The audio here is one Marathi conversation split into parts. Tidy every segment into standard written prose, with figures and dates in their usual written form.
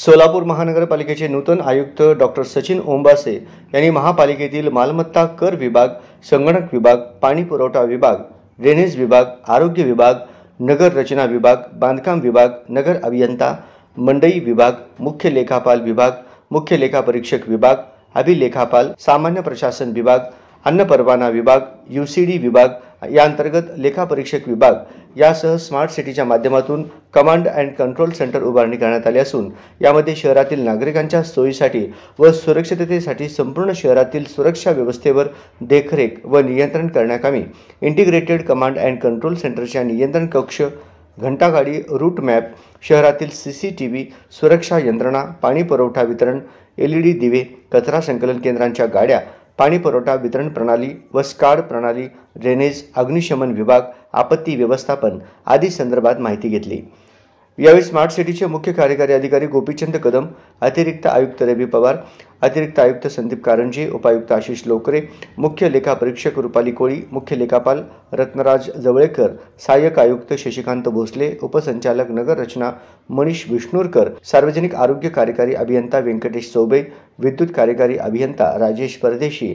सोलापूर महानगरपालिकेचे नूतन आयुक्त डॉक्टर सचिन ओंबासे यांनी महापालिकेतील मालमत्ता कर विभाग, संगणक विभाग, पाणी पुरवठा विभाग, ड्रेनेज विभाग, आरोग्य विभाग, नगर रचना विभाग, बांधकाम विभाग, नगर अभियंता मंडई विभाग, मुख्य लेखापाल विभाग, मुख्य लेखापरीक्षक विभाग, अभिलेखापाल, सामान्य प्रशासन विभाग, अन्न परवाना विभाग, यूसीडी विभाग यांतर्गत लेखापरीक्षक विभाग यासह स्मार्ट सिटीच्या माध्यमातून कमांड अँड कंट्रोल सेंटर उभारणी करण्यात आली असून यामध्ये शहरातील नागरिकांच्या सोयीसाठी व सुरक्षिततेसाठी संपूर्ण शहरातील सुरक्षा व्यवस्थेवर देखरेख व नियंत्रण करण्याकामी इंटिग्रेटेड कमांड अँड कंट्रोल सेंटरच्या नियंत्रण कक्ष, घंटागाडी, रूट मॅप, शहरातील सीसीटीव्ही, सुरक्षा यंत्रणा, पाणी पुरवठा वितरण, एलईडी दिवे, कचरा संकलन केंद्रांच्या गाड्या, पाणी पुरवठा वितरण प्रणाली व स्काड प्रणाली, ड्रेनेज, अग्निशमन विभाग, आपत्ती व्यवस्थापन आदी संदर्भात माहिती घेतली। यावेळी स्मार्ट सिटीचे मुख्य कार्यकारी अधिकारी गोपीचंद कदम, अतिरिक्त आयुक्त रवी पवार, अतिरिक्त आयुक्त संदीप कारंजे, उपायुक्त आशिष लोकरे, मुख्य लेखापरीक्षक रुपाली कोळी, मुख्य लेखापाल रत्नराज जवळेकर, सहाय्यक आयुक्त शशिकांत भोसले, उपसंचालक नगर रचना मनीष विष्णुरकर, सार्वजनिक आरोग्य कार्यकारी अभियंता व्यंकटेश चौबे, विद्युत कार्यकारी अभियंता राजेश परदेशी,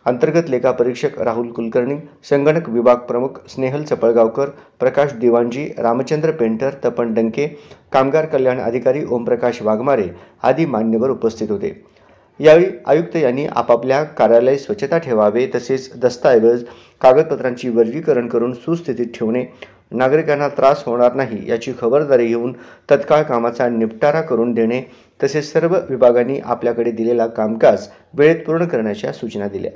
अंतर्गत लेखापरीक्षक राहुल कुलकर्णी, संगणक विभाग प्रमुख स्नेहल चपळगावकर, प्रकाश दिवाणजी, रामचंद्र पेंटर, तपन डंके, कामगार कल्याण अधिकारी ओमप्रकाश वाघमारे आदी मान्यवर उपस्थित होते। यावेळी आयुक्त यांनी आपापल्या कार्यालय स्वच्छता ठेवावे तसेच दस्तऐवज, कागदपत्रांची वर्गीकरण करून सुस्थितीत ठेवणे, नागरिकांना त्रास होणार नाही याची खबरदारी घेऊन तत्काळ कामाचा निपटारा करून देणे तसेच सर्व विभागांनी आपल्याकडे दिलेला कामकाज वेळेत पूर्ण करण्याच्या सूचना दिल्या।